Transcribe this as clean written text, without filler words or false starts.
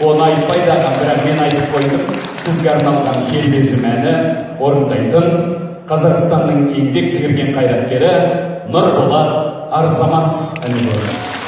Оны айтпайды ағам, бірақ мен айтып қойдым. Сізге арналған келбезім әні орындайтын Қазақстанның еңбек сіңірген қайраткері Нұрболат Арзамас әні орындайсыз.